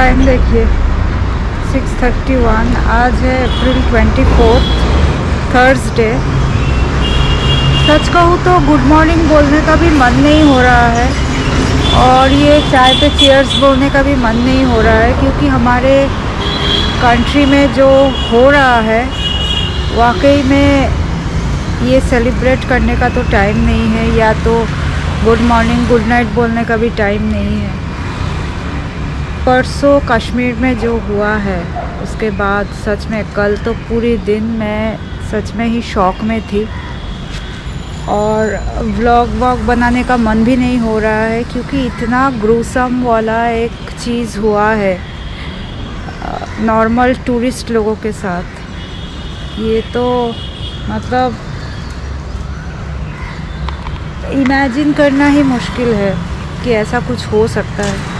Time देखिए 6:31। आज है अप्रैल 24, थर्सडे। सच कहूँ तो गुड मॉर्निंग बोलने का भी मन नहीं हो रहा है और ये चाय पे चीयर्स बोलने का भी मन नहीं हो रहा है, क्योंकि हमारे कंट्री में जो हो रहा है वाकई में ये सेलिब्रेट करने का तो टाइम नहीं है, या तो गुड मॉर्निंग गुड नाइट बोलने का भी टाइम नहीं है। परसों कश्मीर में जो हुआ है उसके बाद सच में कल तो पूरी दिन मैं सच में ही शॉक में थी और व्लॉग बनाने का मन भी नहीं हो रहा है, क्योंकि इतना ग्रूसम वाला एक चीज़ हुआ है नॉर्मल टूरिस्ट लोगों के साथ। ये तो मतलब इमेजिन करना ही मुश्किल है कि ऐसा कुछ हो सकता है।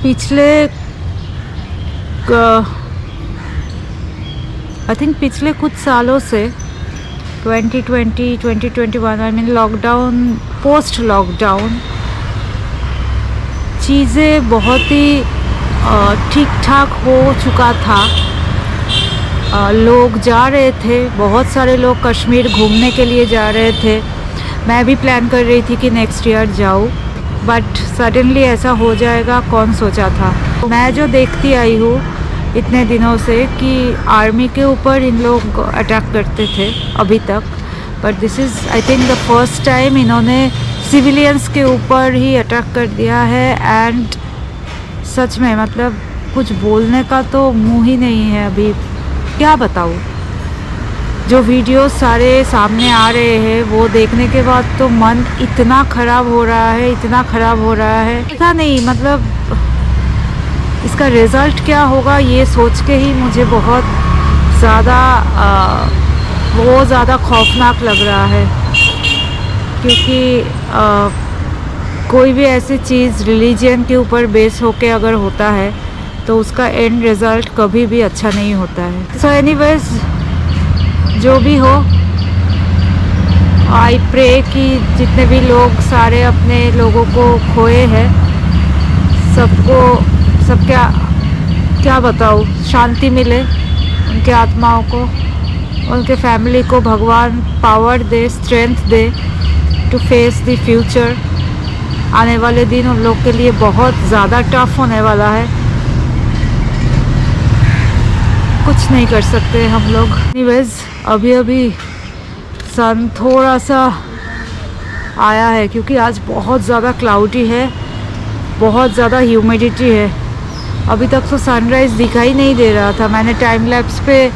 पिछले आई थिंक पिछले कुछ सालों से 2020 2021 I mean lockdown, post lockdown चीज़ें बहुत ही ठीक ठाक हो चुका था। लोग जा रहे थे, बहुत सारे लोग कश्मीर घूमने के लिए जा रहे थे। मैं भी प्लान कर रही थी कि नेक्स्ट ईयर जाऊँ, बट सडनली ऐसा हो जाएगा कौन सोचा था। मैं जो देखती आई हूँ इतने दिनों से कि आर्मी के ऊपर इन लोग अटैक करते थे अभी तक, but this is I think the first time इन्होंने सिविलियंस के ऊपर ही अटैक कर दिया है। एंड सच में मतलब कुछ बोलने का तो मुँह ही नहीं है अभी, क्या बताऊँ। जो वीडियो सारे सामने आ रहे हैं वो देखने के बाद तो मन इतना ख़राब हो रहा है, इतना ख़राब हो रहा है, पता नहीं मतलब इसका रिज़ल्ट क्या होगा ये सोच के ही मुझे बहुत ज़्यादा खौफनाक लग रहा है। क्योंकि कोई भी ऐसी चीज़ रिलीजन के ऊपर बेस होके अगर होता है तो उसका एंड रिज़ल्ट कभी भी अच्छा नहीं होता है। सो एनीवेज जो भी हो, आई प्रे कि जितने भी लोग सारे अपने लोगों को खोए हैं सबको क्या बताऊँ, शांति मिले उनके आत्माओं को, उनके फैमिली को भगवान पावर दे, स्ट्रेंथ दे टू फेस द फ्यूचर। आने वाले दिन उन लोग के लिए बहुत ज़्यादा टफ होने वाला है, कुछ नहीं कर सकते हम लोग। एनीवेज अभी सन थोड़ा सा आया है, क्योंकि आज बहुत ज़्यादा क्लाउडी है, बहुत ज़्यादा ह्यूमिडिटी है। अभी तक तो सनराइज़ दिखाई नहीं दे रहा था। मैंने टाइम लैप्स पे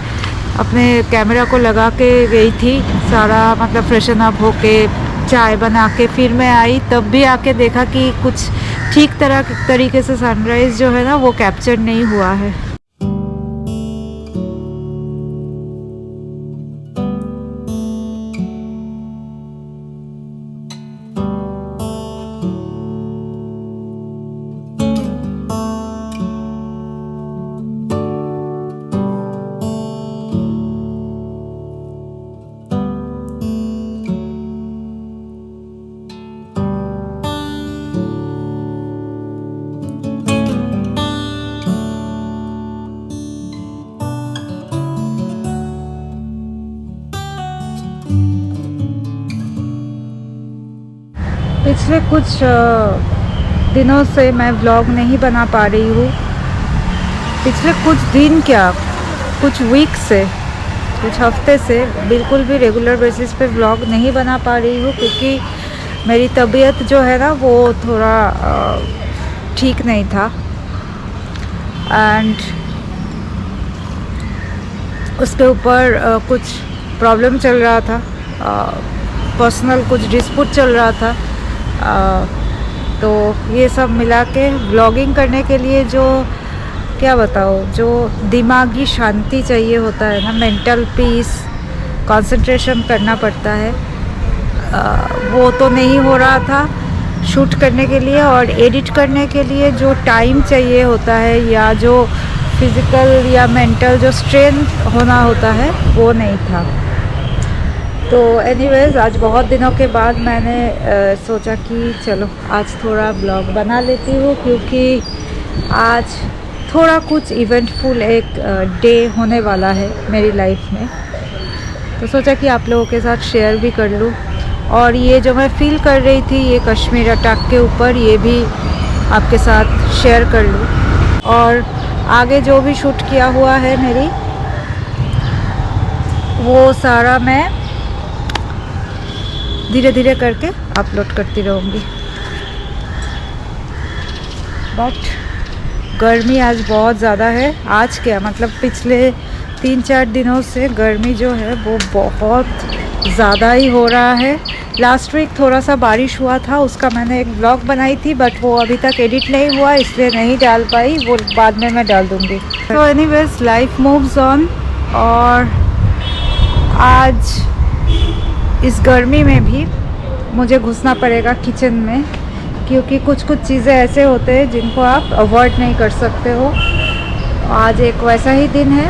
अपने कैमरा को लगा के गई थी, सारा मतलब फ्रेशन अप होके चाय बना के फिर मैं आई, तब भी आके देखा कि कुछ ठीक तरीके से सनराइज़ जो है ना वो कैप्चर नहीं हुआ है। पिछले कुछ दिनों से मैं व्लॉग नहीं बना पा रही हूँ। पिछले कुछ दिन क्या, कुछ वीक से, कुछ हफ्ते से बिल्कुल भी रेगुलर बेसिस पे व्लॉग नहीं बना पा रही हूँ, क्योंकि मेरी तबीयत जो है ना वो थोड़ा ठीक नहीं था। एंड उसके ऊपर कुछ प्रॉब्लम चल रहा था, पर्सनल कुछ डिस्प्यूट चल रहा था। तो ये सब मिला के व्लॉगिंग करने के लिए जो क्या बताओ, जो दिमागी शांति चाहिए होता है ना, मेंटल पीस, कंसंट्रेशन करना पड़ता है, वो तो नहीं हो रहा था शूट करने के लिए। और एडिट करने के लिए जो टाइम चाहिए होता है या जो फिज़िकल या मेंटल जो स्ट्रेंथ होना होता है वो नहीं था। तो एनीवेज आज बहुत दिनों के बाद मैंने सोचा कि चलो आज थोड़ा ब्लॉग बना लेती हूँ, क्योंकि आज थोड़ा कुछ इवेंटफुल एक डे होने वाला है मेरी लाइफ में। तो सोचा कि आप लोगों के साथ शेयर भी कर लूँ, और ये जो मैं फ़ील कर रही थी ये कश्मीर अटैक के ऊपर, ये भी आपके साथ शेयर कर लूँ। और आगे जो भी शूट किया हुआ है मेरी, वो सारा मैं धीरे धीरे करके अपलोड करती रहूँगी। बट गर्मी आज बहुत ज़्यादा है। आज क्या मतलब पिछले 3-4 दिनों से गर्मी जो है वो बहुत ज़्यादा ही हो रहा है। लास्ट वीक थोड़ा सा बारिश हुआ था, उसका मैंने एक ब्लॉग बनाई थी, बट वो अभी तक एडिट नहीं हुआ, इसलिए नहीं डाल पाई। वो बाद में मैं डाल दूँगी। तो एनीवेज लाइफ मूव्स ऑन, और आज इस गर्मी में भी मुझे घुसना पड़ेगा किचन में, क्योंकि कुछ कुछ चीज़ें ऐसे होते हैं जिनको आप अवॉइड नहीं कर सकते हो। आज एक वैसा ही दिन है।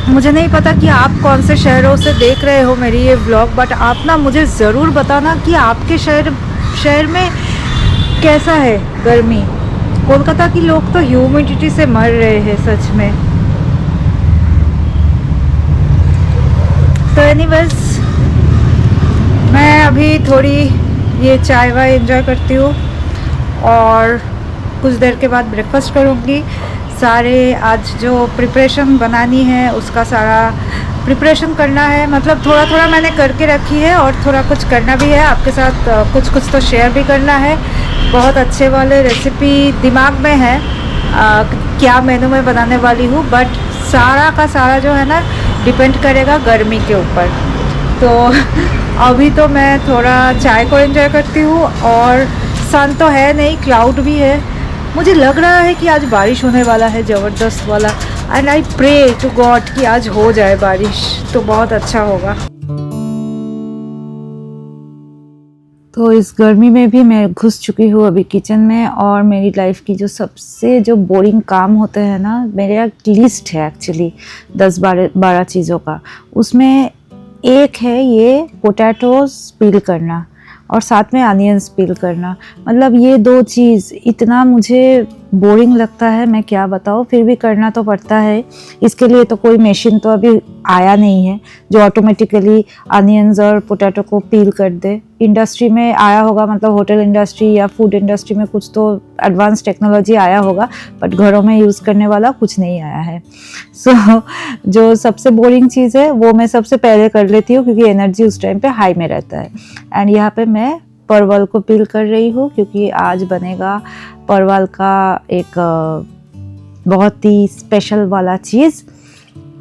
मुझे नहीं पता कि आप कौन से शहरों से देख रहे हो मेरी ये व्लॉग, बट आप ना मुझे ज़रूर बताना कि आपके शहर में कैसा है गर्मी। कोलकाता के लोग तो ह्यूमिडिटी से मर रहे हैं सच में। तो एनीवेज मैं अभी थोड़ी ये चाय वाय एंजॉय करती हूँ, और कुछ देर के बाद ब्रेकफास्ट करूँगी। सारे आज जो प्रिपरेशन बनानी है उसका सारा प्रिपरेशन करना है, मतलब थोड़ा थोड़ा मैंने करके रखी है और थोड़ा कुछ करना भी है। आपके साथ कुछ कुछ तो शेयर भी करना है। बहुत अच्छे वाले रेसिपी दिमाग में है, क्या मेनू में बनाने वाली हूँ, बट सारा का सारा जो है ना डिपेंड करेगा गर्मी के ऊपर। तो अभी तो मैं थोड़ा चाय को एंजॉय करती हूँ, और सन तो है नहीं, क्लाउड भी है। मुझे लग रहा है कि आज बारिश होने वाला है ज़बरदस्त वाला, and I pray to God कि आज हो जाए बारिश, तो बहुत अच्छा होगा। तो इस गर्मी में भी मैं घुस चुकी हूँ अभी किचन में, और मेरी लाइफ की जो सबसे जो बोरिंग काम होते हैं ना, मेरा लिस्ट है एक्चुअली 10-12 चीज़ों का। उसमें एक है ये पोटैटोज पील करना, और साथ में अनियंस पील करना। मतलब ये 2 चीज़ इतना मुझे बोरिंग लगता है, मैं क्या बताऊँ, फिर भी करना तो पड़ता है। इसके लिए तो कोई मशीन तो अभी आया नहीं है जो ऑटोमेटिकली अनियंस और पोटैटो को पील कर दे। इंडस्ट्री में आया होगा, मतलब होटल इंडस्ट्री या फूड इंडस्ट्री में कुछ तो एडवांस टेक्नोलॉजी आया होगा, बट घरों में यूज़ करने वाला कुछ नहीं आया है। सो जो सबसे बोरिंग चीज़ है वो मैं सबसे पहले कर लेती हूँ, क्योंकि एनर्जी उस टाइम पे हाई में रहता है। एंड यहाँ पे मैं परवल को पील कर रही हूँ, क्योंकि आज बनेगा परवल का एक बहुत ही स्पेशल वाला चीज़,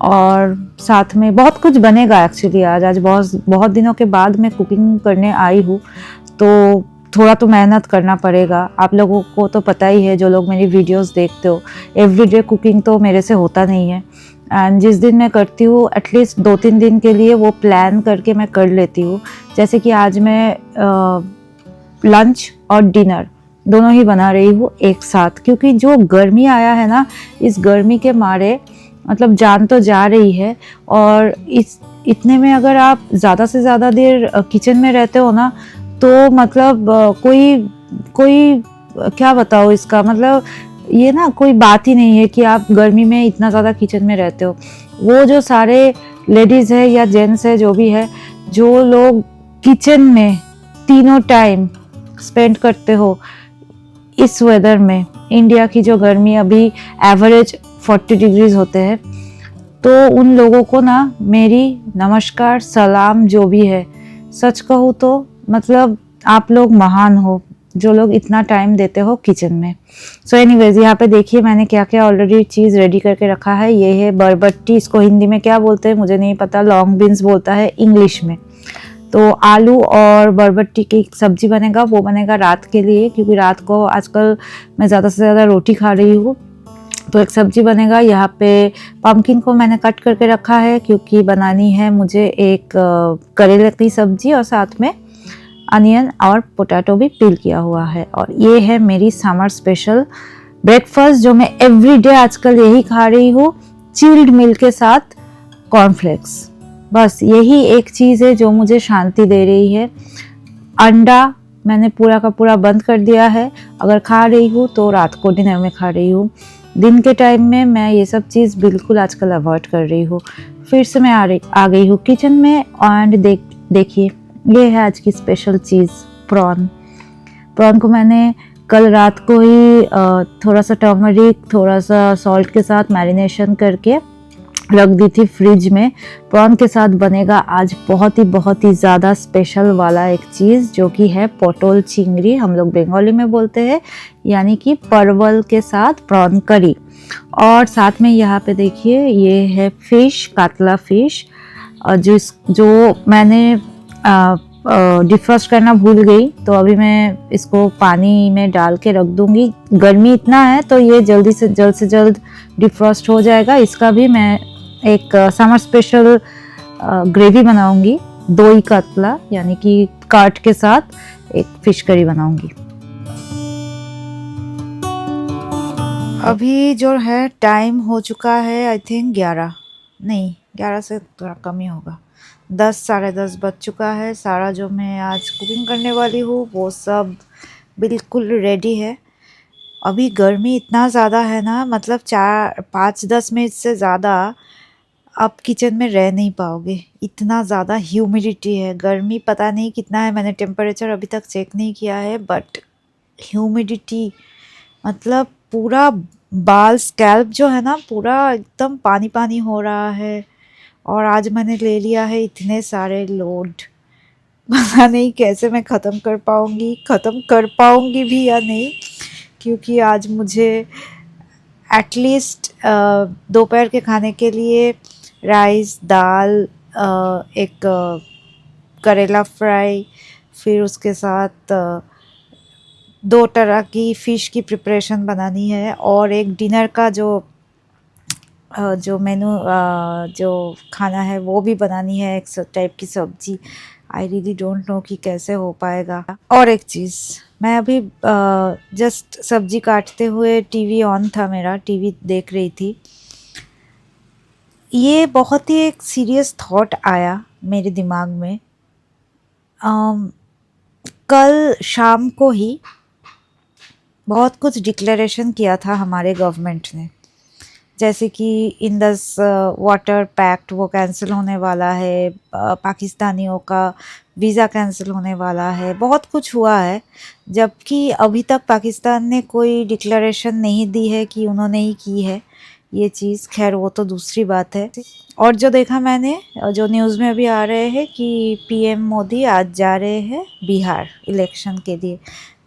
और साथ में बहुत कुछ बनेगा एक्चुअली। आज बहुत दिनों के बाद मैं कुकिंग करने आई हूँ, तो थोड़ा तो मेहनत करना पड़ेगा। आप लोगों को तो पता ही है, जो लोग मेरी वीडियोस देखते हो, एवरीडे कुकिंग तो मेरे से होता नहीं है। एंड जिस दिन मैं करती हूँ एटलीस्ट 2-3 दिन के लिए वो प्लान करके मैं कर लेती हूँ। जैसे कि आज मैं लंच और डिनर दोनों ही बना रही हूँ एक साथ, क्योंकि जो गर्मी आया है ना, इस गर्मी के मारे मतलब जान तो जा रही है। और इतने में अगर आप ज़्यादा से ज़्यादा देर किचन में रहते हो ना, तो मतलब कोई क्या बताओ इसका, मतलब ये ना कोई बात ही नहीं है कि आप गर्मी में इतना ज़्यादा किचन में रहते हो। वो जो सारे लेडीज़ है या जेंट्स है जो भी है, जो लोग किचन में तीनों टाइम स्पेंड करते हो इस वेदर में, इंडिया की जो गर्मी अभी एवरेज 40 डिग्रीज होते हैं, तो उन लोगों को ना मेरी नमस्कार सलाम जो भी है। सच कहूँ तो मतलब आप लोग महान हो, जो लोग इतना टाइम देते हो किचन में। सो एनीवेज यहाँ पे देखिए मैंने क्या क्या ऑलरेडी चीज़ रेडी करके रखा है। ये है बरबट्टी, इसको हिंदी में क्या बोलते हैं मुझे नहीं पता, लॉन्ग बीन्स बोलता है इंग्लिश में। तो आलू और बरबट्टी की सब्जी बनेगा, वो बनेगा रात के लिए, क्योंकि रात को आजकल मैं ज़्यादा से ज़्यादा रोटी खा रही हूँ। तो एक सब्जी बनेगा। यहाँ पे पम्पकिन को मैंने कट करके रखा है, क्योंकि बनानी है मुझे एक करेले की सब्जी, और साथ में अनियन और पोटैटो भी पील किया हुआ है। और ये है मेरी समर स्पेशल ब्रेकफास्ट, जो मैं एवरीडे आजकल यही खा रही हूँ, चिल्ड मिल्क के साथ कॉर्नफ्लेक्स। बस यही एक चीज़ है जो मुझे शांति दे रही है। अंडा मैंने पूरा का पूरा बंद कर दिया है। अगर खा रही हूँ तो रात को डिनर में खा रही हूँ। दिन के टाइम में मैं ये सब चीज़ बिल्कुल आजकल अवॉइड कर रही हूँ। फिर से मैं आ गई हूँ किचन में एंड देखिए ये है आज की स्पेशल चीज़, प्रॉन। प्रॉन को मैंने कल रात को ही थोड़ा सा टर्मरिक, थोड़ा सा सॉल्ट के साथ मैरिनेशन करके रख दी थी फ्रिज में। प्रॉन के साथ बनेगा आज बहुत ही ज़्यादा स्पेशल वाला एक चीज़, जो कि है पोटल चिंगड़ी, हम लोग बंगाली में बोलते हैं, यानी कि परवल के साथ प्रॉन करी। और साथ में यहाँ पे देखिए ये है फिश, कातला फिश, जो मैंने डिफ्रॉस्ट करना भूल गई, तो अभी मैं इसको पानी में डाल के रख दूंगी। गर्मी इतना है तो ये जल्द से जल्द डिफ्रॉस्ट हो जाएगा। इसका भी मैं एक समर स्पेशल ग्रेवी बनाऊंगी, दोई कातला यानी कि काट के साथ एक फिश करी बनाऊंगी। अभी जो है टाइम हो चुका है आई थिंक 11 से थोड़ा कम ही होगा, 10 साढ़े 10 बज चुका है। सारा जो मैं आज कुकिंग करने वाली हूँ वो सब बिल्कुल रेडी है। अभी गर्मी इतना ज़्यादा है ना, मतलब 4-5-10 मिनट से ज़्यादा आप किचन में रह नहीं पाओगे, इतना ज़्यादा ह्यूमिडिटी है। गर्मी पता नहीं कितना है, मैंने टेम्परेचर अभी तक चेक नहीं किया है, बट ह्यूमिडिटी मतलब पूरा बाल स्कैल्प जो है ना पूरा एकदम पानी पानी हो रहा है। और आज मैंने ले लिया है इतने सारे लोड, पता नहीं कैसे मैं ख़त्म कर पाऊँगी भी या नहीं, क्योंकि आज मुझे एटलीस्ट दोपहर के खाने के लिए राइस, दाल, एक करेला फ्राई, फिर उसके साथ 2 तरह की फ़िश की प्रिपरेशन बनानी है, और एक डिनर का जो मेनू जो खाना है वो भी बनानी है, एक टाइप की सब्जी। आई रियली डोंट नो कि कैसे हो पाएगा। और एक चीज़, मैं अभी जस्ट सब्जी काटते हुए टीवी ऑन था मेरा, टीवी देख रही थी। ये बहुत ही एक सीरियस थॉट आया मेरे दिमाग में। कल शाम को ही बहुत कुछ डिक्लेरेशन किया था हमारे गवर्नमेंट ने, जैसे कि इंडस वाटर पैक्ट वो कैंसिल होने वाला है, पाकिस्तानियों का वीज़ा कैंसिल होने वाला है, बहुत कुछ हुआ है। जबकि अभी तक पाकिस्तान ने कोई डिक्लेरेशन नहीं दी है कि उन्होंने ही की है ये चीज़। खैर वो तो दूसरी बात है। और जो देखा मैंने, जो न्यूज़ में भी आ रहे हैं कि पीएम मोदी आज जा रहे हैं बिहार इलेक्शन के लिए।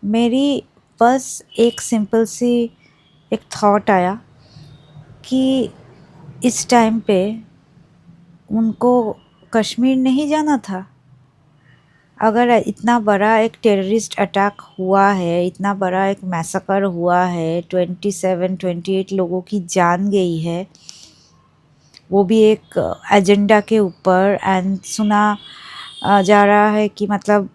मेरी बस एक सिंपल सी एक थॉट आया कि इस टाइम पे उनको कश्मीर नहीं जाना था। अगर इतना बड़ा एक टेररिस्ट अटैक हुआ है, इतना बड़ा एक मैसेकर हुआ है, 27-28 लोगों की जान गई है, वो भी एक एजेंडा के ऊपर। एंड सुना जा रहा है कि मतलब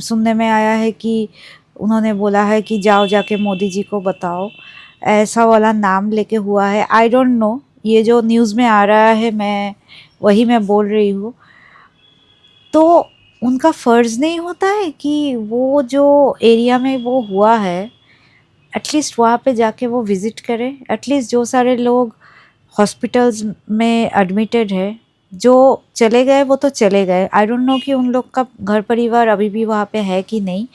सुनने में आया है कि उन्होंने बोला है कि जाओ जाके मोदी जी को बताओ, ऐसा वाला नाम लेके हुआ है। आई डोंट नो, ये जो न्यूज़ में आ रहा है मैं बोल रही हूँ। तो उनका फ़र्ज़ नहीं होता है कि वो जो एरिया में वो हुआ है एटलीस्ट वहाँ पे जाके वो विज़िट करें। एटलीस्ट जो सारे लोग हॉस्पिटल्स में एडमिटेड है, जो चले गए वो तो चले गए। आई डोंट नो कि उन लोग का घर परिवार अभी भी वहाँ पे है कि नहीं,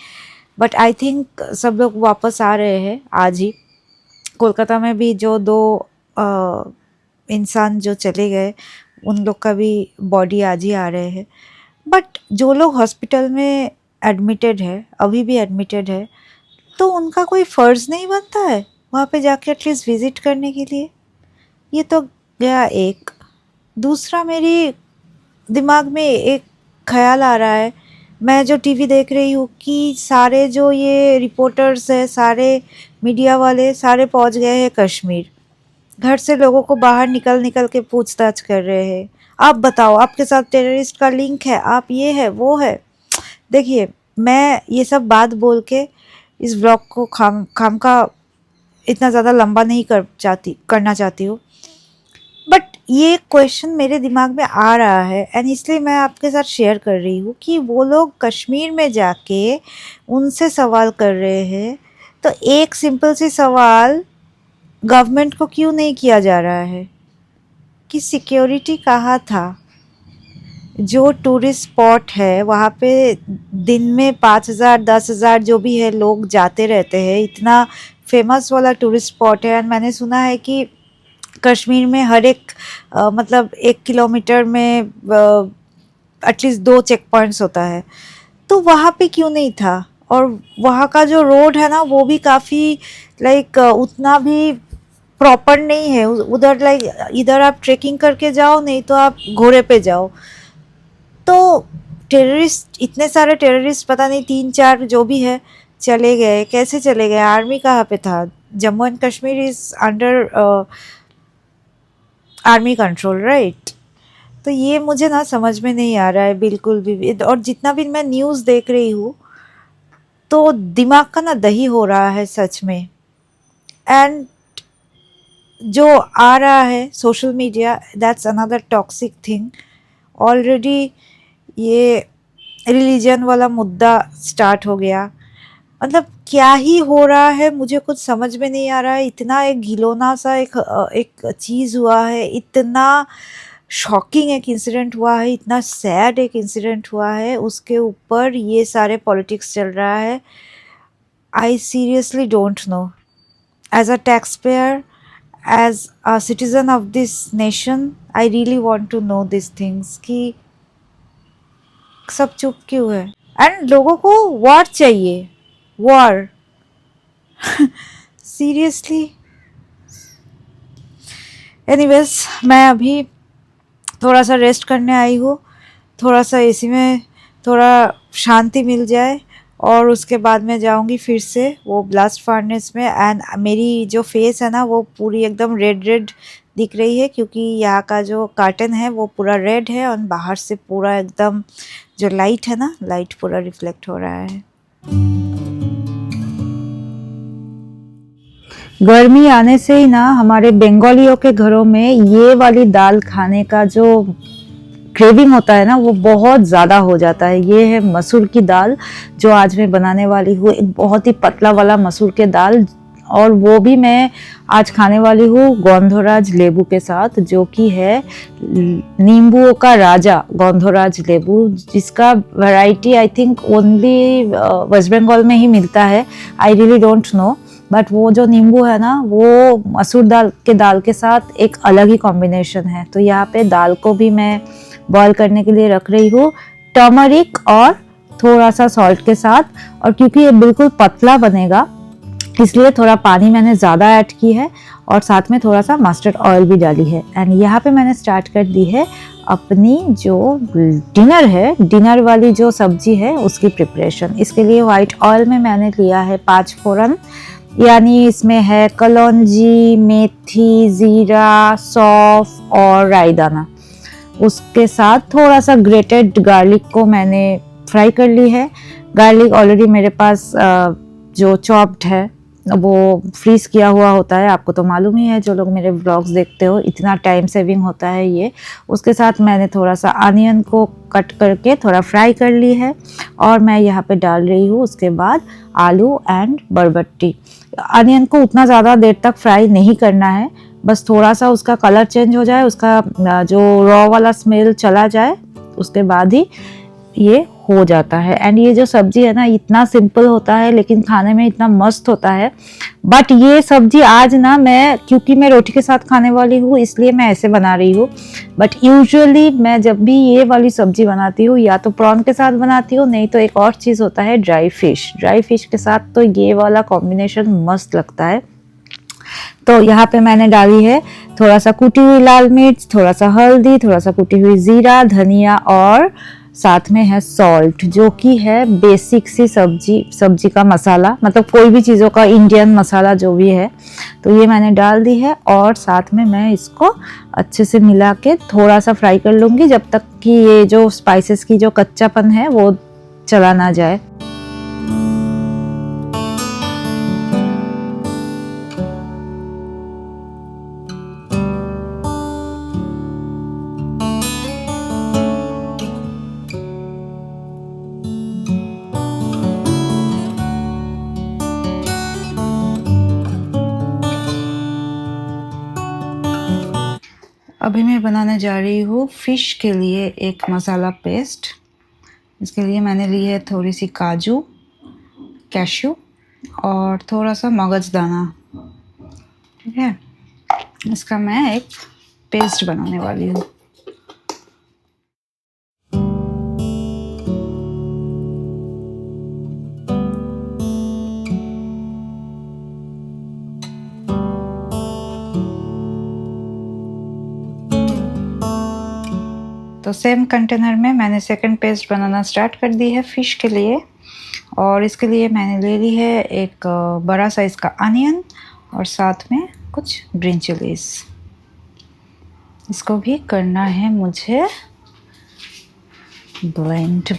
बट आई थिंक सब लोग वापस आ रहे हैं आज ही। कोलकाता में भी जो 2 इंसान जो चले गए उन लोग का भी बॉडी आज ही आ रहे हैं। बट जो लोग हॉस्पिटल में एडमिटेड है, अभी भी एडमिटेड है, तो उनका कोई फ़र्ज़ नहीं बनता है वहाँ पे जाके एटलीस्ट विज़िट करने के लिए? ये तो गया एक। दूसरा मेरी दिमाग में एक ख़्याल आ रहा है, मैं जो टीवी देख रही हूँ कि सारे जो ये रिपोर्टर्स हैं, सारे मीडिया वाले सारे पहुँच गए हैं कश्मीर। घर से लोगों को बाहर निकल के पूछताछ कर रहे हैं। आप बताओ, आपके साथ टेररिस्ट का लिंक है, आप ये है वो है। देखिए, मैं ये सब बात बोल के इस ब्लॉग को खाम का इतना ज़्यादा लंबा नहीं करना चाहती हूँ, बट ये क्वेश्चन मेरे दिमाग में आ रहा है एंड इसलिए मैं आपके साथ शेयर कर रही हूँ कि वो लोग कश्मीर में जाके उनसे सवाल कर रहे हैं, तो एक सिंपल सी सवाल गवर्नमेंट को क्यों नहीं किया जा रहा है कि सिक्योरिटी कहाँ था? जो टूरिस्ट स्पॉट है वहाँ पे दिन में 5,000 10,000 जो भी है लोग जाते रहते हैं, इतना फेमस वाला टूरिस्ट स्पॉट है। एंड मैंने सुना है कि कश्मीर में हर एक मतलब 1 किलोमीटर में एटलीस्ट 2 चेक पॉइंट्स होता है, तो वहाँ पे क्यों नहीं था? और वहाँ का जो रोड है ना वो भी काफ़ी लाइक उतना भी प्रॉपर नहीं है उधर। लाइक इधर आप ट्रेकिंग करके जाओ, नहीं तो आप घोड़े पे जाओ। तो टेररिस्ट, इतने सारे टेररिस्ट पता नहीं 3-4 जो भी है चले गए, कैसे चले गए? आर्मी कहाँ पे था? Jammu and Kashmir is under army control, right? तो ये मुझे ना समझ में नहीं आ रहा है बिल्कुल भी। और जितना भी मैं न्यूज़ देख रही हूँ तो दिमाग का ना दही हो रहा है सच में। एंड जो आ रहा है social media, that's another toxic thing. Already ये रिलीजन वाला मुद्दा स्टार्ट हो गया। मतलब क्या ही हो रहा है मुझे कुछ समझ में नहीं आ रहा है। इतना एक घिनौना सा एक चीज़ हुआ है, इतना शॉकिंग एक इंसिडेंट हुआ है, इतना सैड एक इंसिडेंट हुआ है, उसके ऊपर ये सारे पॉलिटिक्स चल रहा है। I seriously don't know, as a taxpayer, as a citizen of this nation, I really want to know this things कि सब चुप क्यों है। एंड लोगों को वॉर चाहिए, वॉर सीरियसली। एनीवेज, मैं अभी थोड़ा सा रेस्ट करने आई हूँ, थोड़ा सा एसी में थोड़ा शांति मिल जाए और उसके बाद मैं जाऊँगी फिर से वो ब्लास्ट फार्नेस में। एंड मेरी जो फेस है ना वो पूरी एकदम रेड रेड दिख रही है, क्योंकि यहाँ का जो कर्टन है वो पूरा रेड है और बाहर से पूरा एकदम जो लाइट है ना, लाइट पूरा रिफ्लेक्ट हो रहा है। गर्मी आने से ही ना हमारे बंगालियों के घरों में ये वाली दाल खाने का जो क्रेविंग होता है ना वो बहुत ज़्यादा हो जाता है। ये है मसूर की दाल जो आज मैं बनाने वाली हूँ, एक बहुत ही पतला वाला मसूर के दाल। और वो भी मैं आज खाने वाली हूँ गोंधराज लेबू के साथ, जो कि है नींबुओं का राजा गोंधराज लेबू, जिसका variety I think only West Bengal में ही मिलता है। I really don't know, but वो जो नींबू है ना वो मसूर दाल के साथ एक अलग ही कॉम्बिनेशन है। तो यहाँ पे दाल को भी मैं बॉईल करने के लिए रख रही हूँ टर्मरिक और थोड़ा सा सॉल्ट के साथ। और क्योंकि ये बिल्कुल पतला बनेगा इसलिए थोड़ा पानी मैंने ज़्यादा ऐड की है और साथ में थोड़ा सा मस्टर्ड ऑयल भी डाली है। एंड यहाँ पे मैंने स्टार्ट कर दी है अपनी जो डिनर है, डिनर वाली जो सब्जी है उसकी प्रिपरेशन। इसके लिए वाइट ऑयल में मैंने लिया है 5 फोरन, यानी इसमें है कलौंजी, मेथी, ज़ीरा, सौंफ और राई दाना। उसके साथ थोड़ा सा ग्रेटेड गार्लिक को मैंने फ्राई कर ली है। गार्लिक ऑलरेडी मेरे पास जो चॉप्ड है वो फ्रीज किया हुआ होता है, आपको तो मालूम ही है जो लोग मेरे व्लॉग्स देखते हो, इतना टाइम सेविंग होता है ये। उसके साथ मैंने थोड़ा सा अनियन को कट करके थोड़ा फ्राई कर ली है और मैं यहाँ पे डाल रही हूँ उसके बाद आलू एंड बरबट्टी। अनियन को उतना ज़्यादा देर तक फ्राई नहीं करना है, बस थोड़ा सा उसका कलर चेंज हो जाए, उसका जो रॉ वाला स्मेल चला जाए, उसके बाद ही ये हो जाता है। एंड ये जो सब्जी है ना इतना सिंपल होता है लेकिन खाने में इतना मस्त होता है। बट ये सब्जी आज ना मैं, क्योंकि मैं रोटी के साथ खाने वाली हूँ इसलिए मैं ऐसे बना रही हूँ। बट यूजुअली मैं जब भी ये वाली सब्जी बनाती हूँ या तो प्रॉन के साथ बनाती हूँ, नहीं तो एक और चीज़ होता है ड्राई फिश के साथ, तो ये वाला कॉम्बिनेशन मस्त लगता है। तो यहाँ पे मैंने डाली है थोड़ा सा कुटी हुई लाल मिर्च, थोड़ा सा हल्दी, थोड़ा सा कुटी हुई जीरा, धनिया और साथ में है सॉल्ट, जो कि है बेसिक सी सब्जी का मसाला, मतलब कोई भी चीज़ों का इंडियन मसाला जो भी है। तो ये मैंने डाल दी है और साथ में मैं इसको अच्छे से मिला के थोड़ा सा फ्राई कर लूँगी जब तक कि ये जो स्पाइसेस की जो कच्चापन है वो चला ना जाए। अभी मैं बनाने जा रही हूँ फ़िश के लिए एक मसाला पेस्ट। इसके लिए मैंने ली है थोड़ी सी काजू, कैश्यू और थोड़ा सा मगजदाना। ठीक है, इसका मैं एक पेस्ट बनाने वाली हूँ। तो सेम कंटेनर में मैंने सेकंड पेस्ट बनाना स्टार्ट कर दी है फ़िश के लिए। और इसके लिए मैंने ले ली है एक बड़ा साइज़ का अनियन और साथ में कुछ ग्रीन चिलीज़। इसको भी करना है मुझे ब्लेंड।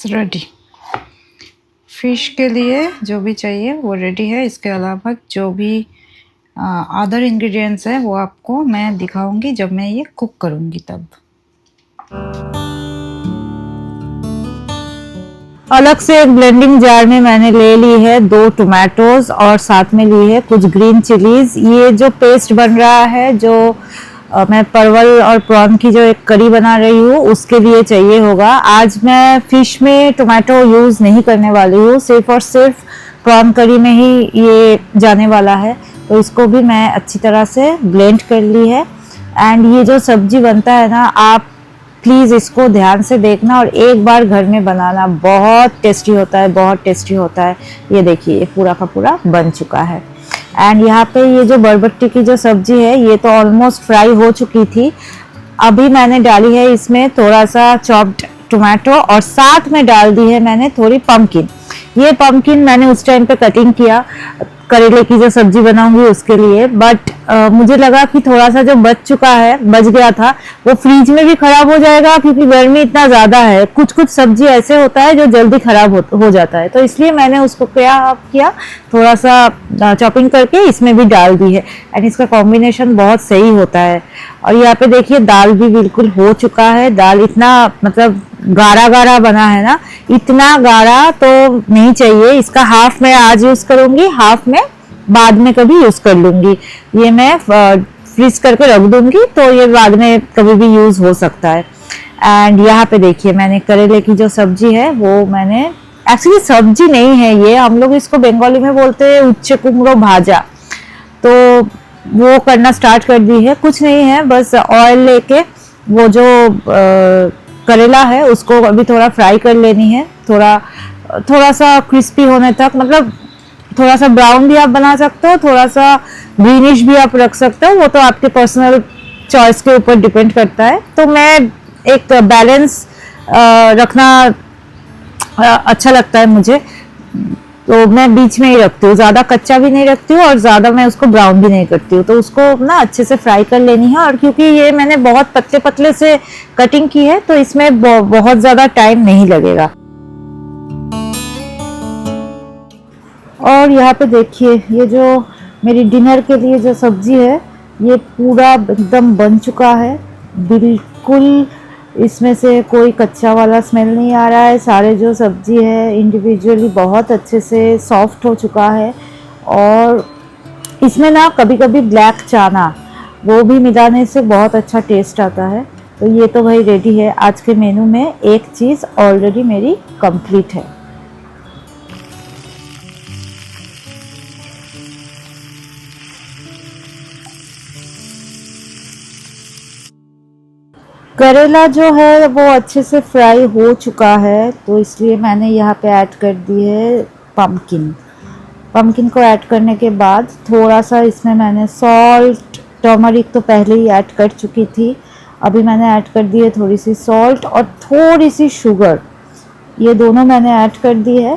रेडी। फ़िश के लिए जो भी चाहिए वो रेडी है। इसके अलावा जो भी अदर इंग्रेडिएंट्स है वो आपको मैं दिखाऊंगी जब मैं ये कुक करूंगी तब। अलग से एक ब्लेंडिंग जार में मैंने ले ली है 2 टोमेटोज और साथ में ली है कुछ ग्रीन चिलीज। ये जो पेस्ट बन रहा है जो मैं परवल और प्रॉन की जो एक करी बना रही हूँ उसके लिए चाहिए होगा। आज मैं फिश में टोमेटो यूज़ नहीं करने वाली हूँ, सिर्फ और सिर्फ प्रॉन करी में ही ये जाने वाला है। तो इसको भी मैं अच्छी तरह से ब्लेंड कर ली है। एंड ये जो सब्जी बनता है ना, आप प्लीज़ इसको ध्यान से देखना और एक बार घर में बनाना। बहुत टेस्टी होता है, बहुत टेस्टी होता है। ये देखिए, ये पूरा का पूरा बन चुका है। एंड यहाँ पे ये जो बरबट्टी की जो सब्जी है ये तो ऑलमोस्ट फ्राई हो चुकी थी। अभी मैंने डाली है इसमें थोड़ा सा चॉप्ड टोमेटो और साथ में डाल दी है मैंने थोड़ी पम्पकिन। ये पम्पकिन मैंने उस टाइम पे कटिंग किया करेले की जो सब्जी बनाऊंगी उसके लिए, बट मुझे लगा कि थोड़ा सा जो बच गया था वो फ्रीज में भी खराब हो जाएगा क्योंकि गर्मी इतना ज़्यादा है। कुछ कुछ सब्जी ऐसे होता है जो जल्दी खराब हो जाता है, तो इसलिए मैंने उसको क्या किया, थोड़ा सा चॉपिंग करके इसमें भी डाल दी है। एंड इसका कॉम्बिनेशन बहुत सही होता है। और यहाँ पे देखिए दाल भी बिल्कुल हो चुका है। दाल इतना मतलब गाढ़ा गाढ़ा बना है ना, इतना गाढ़ा तो नहीं चाहिए। इसका हाफ मैं आज यूज करूंगी, हाफ में बाद में कभी यूज कर लूंगी। ये मैं फ्रीज करके रख दूंगी तो ये बाद में कभी भी यूज हो सकता है। एंड यहाँ पे देखिए मैंने करेले की जो सब्जी है वो मैंने, एक्चुअली सब्जी नहीं है ये, हम लोग इसको बंगाली में बोलते हैं उच्चे कुमड़ो भाजा, तो वो करना स्टार्ट कर दी है। कुछ नहीं है, बस ऑयल लेके वो जो करेला है उसको अभी थोड़ा फ्राई कर लेनी है, थोड़ा सा क्रिस्पी होने तक। मतलब थोड़ा सा ब्राउन भी आप बना सकते हो, थोड़ा सा ग्रीनिश भी आप रख सकते हो, वो तो आपके पर्सनल चॉइस के ऊपर डिपेंड करता है। तो मैं एक बैलेंस रखना अच्छा लगता है मुझे, तो मैं बीच में ही रखती हूँ। ज़्यादा कच्चा भी नहीं रखती हूँ और ज़्यादा मैं उसको ब्राउन भी नहीं करती हूँ। तो उसको ना अच्छे से फ्राई कर लेनी है। और क्योंकि ये मैंने बहुत पतले पतले से कटिंग की है तो इसमें बहुत ज़्यादा टाइम नहीं लगेगा। और यहाँ पे देखिए ये जो मेरी डिनर के लिए जो सब्जी है ये पूरा एकदम बन चुका है। बिल्कुल इसमें से कोई कच्चा वाला स्मेल नहीं आ रहा है। सारे जो सब्जी है इंडिविजुअली बहुत अच्छे से सॉफ्ट हो चुका है। और इसमें ना कभी कभी ब्लैक चाना वो भी मिलाने से बहुत अच्छा टेस्ट आता है। तो ये तो भाई रेडी है। आज के मेनू में एक चीज़ ऑलरेडी मेरी कंप्लीट है। करेला जो है वो अच्छे से फ्राई हो चुका है, तो इसलिए मैंने यहाँ पे ऐड कर दी है पम्पकिन को ऐड करने के बाद थोड़ा सा इसमें मैंने सॉल्ट, टर्मरिक तो पहले ही ऐड कर चुकी थी, अभी मैंने ऐड कर दी है थोड़ी सी सॉल्ट और थोड़ी सी शुगर, ये दोनों मैंने ऐड कर दी है।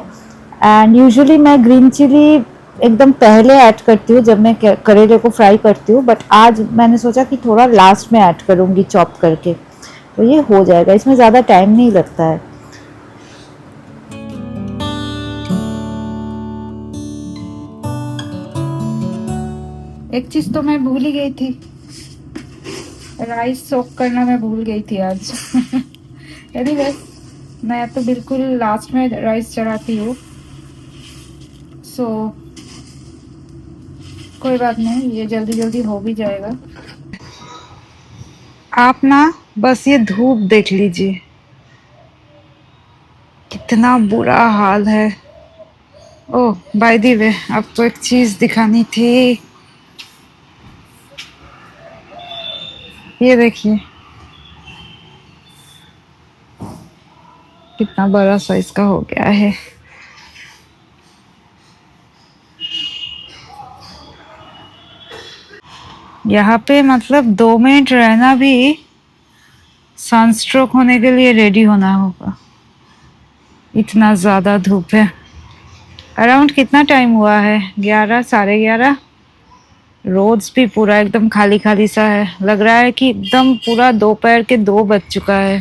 एंड यूजुअली मैं ग्रीन चिली एकदम पहले ऐड करती हूँ जब मैं करेले को फ्राई करती हूँ, बट आज मैंने सोचा कि थोड़ा लास्ट में ऐड करूँगी चॉप करके, तो ये हो जाएगा। इसमें ज़्यादा टाइम नहीं लगता है। एक चीज़ तो मैं भूल ही गई थी, राइस सोक करना मैं भूल गई थी आज। एनीवे मैं तो बिल्कुल लास्ट में राइस चढ़ाती हूँ, सो कोई बात नहीं, ये जल्दी जल्दी हो भी जाएगा। आप ना बस ये धूप देख लीजिए, कितना बुरा हाल है। ओह बाय द वे, आपको एक चीज दिखानी थी, ये देखिए कितना बड़ा साइज का हो गया है। यहाँ पे मतलब 2 मिनट रहना भी सनस्ट्रोक होने के लिए रेडी होना होगा, इतना ज़्यादा धूप है। अराउंड कितना टाइम हुआ है, 11, साढ़े 11। रोड्स भी पूरा एकदम खाली खाली सा है, लग रहा है कि एकदम पूरा दोपहर के 2 बज चुका है।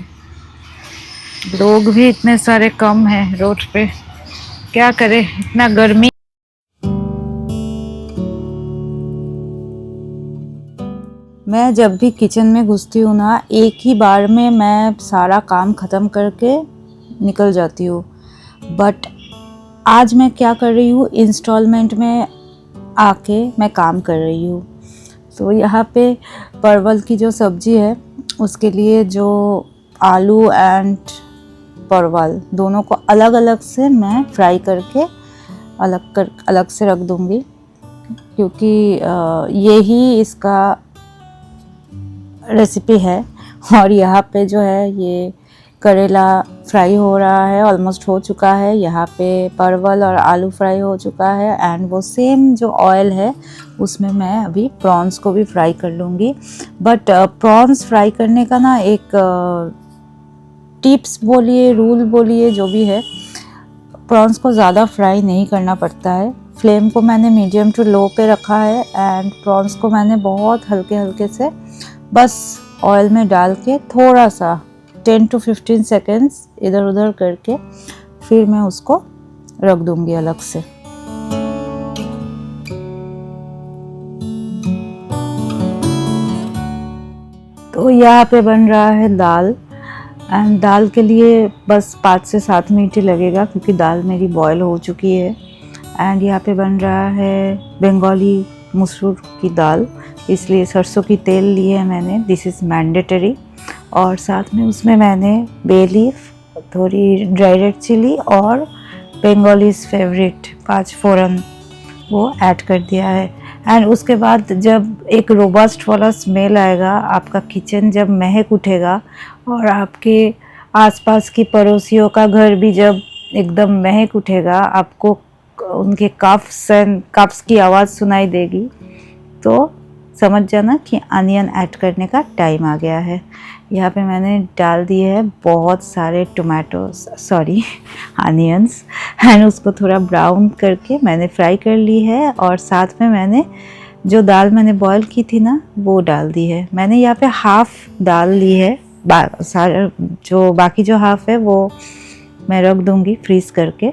लोग भी इतने सारे कम हैं रोड पे, क्या करे इतना गर्मी। मैं जब भी किचन में घुसती हूँ ना, एक ही बार में मैं सारा काम ख़त्म करके निकल जाती हूँ। बट आज मैं क्या कर रही हूँ, इंस्टॉलमेंट में आके मैं काम कर रही हूँ। तो यहाँ पे परवल की जो सब्ज़ी है, उसके लिए जो आलू एंड परवल दोनों को अलग अलग से मैं फ्राई करके अलग से रख दूँगी, क्योंकि यही इसका रेसिपी है। और यहाँ पे जो है ये करेला फ्राई हो रहा है, ऑलमोस्ट हो चुका है। यहाँ पे परवल और आलू फ्राई हो चुका है, एंड वो सेम जो ऑयल है उसमें मैं अभी प्रॉन्स को भी फ्राई कर लूँगी। बट प्रॉन्स फ्राई करने का ना एक टिप्स बोलिए, रूल बोलिए, जो भी है, प्रॉन्स को ज़्यादा फ्राई नहीं करना पड़ता है। फ्लेम को मैंने मीडियम टू लो पे रखा है, एंड प्रॉन्स को मैंने बहुत हल्के हल्के से बस ऑयल में डाल के थोड़ा सा 10 to 15 सेकेंड्स इधर उधर करके फिर मैं उसको रख दूंगी अलग से। तो यहाँ पे बन रहा है दाल, एंड दाल के लिए बस 5 से 7 मिनट ही लगेगा, क्योंकि दाल मेरी बॉयल हो चुकी है। एंड यहाँ पे बन रहा है बंगाली मसूर की दाल, इसलिए सरसों की तेल ली है मैंने, दिस इज़ मैंडेटरी। और साथ में उसमें मैंने बे लीफ, थोड़ी ड्राई रेड चिली और बंगालीज फेवरेट 5 फोरन वो ऐड कर दिया है। एंड उसके बाद जब एक रोबस्ट वाला स्मेल आएगा, आपका किचन जब महक उठेगा और आपके आसपास की पड़ोसियों का घर भी जब एकदम महक उठेगा, आपको उनके कप्स की आवाज़ सुनाई देगी, तो समझ जाना कि अनियन ऐड करने का टाइम आ गया है। यहाँ पे मैंने डाल दिए हैं बहुत सारे अनियंस, एंड उसको थोड़ा ब्राउन करके मैंने फ्राई कर ली है। और साथ में मैंने जो दाल मैंने बॉईल की थी ना, वो डाल दी है। मैंने यहाँ पे हाफ़ दाल ली है, बाकी जो हाफ़ है वो मैं रख दूँगी फ्रीज़ करके।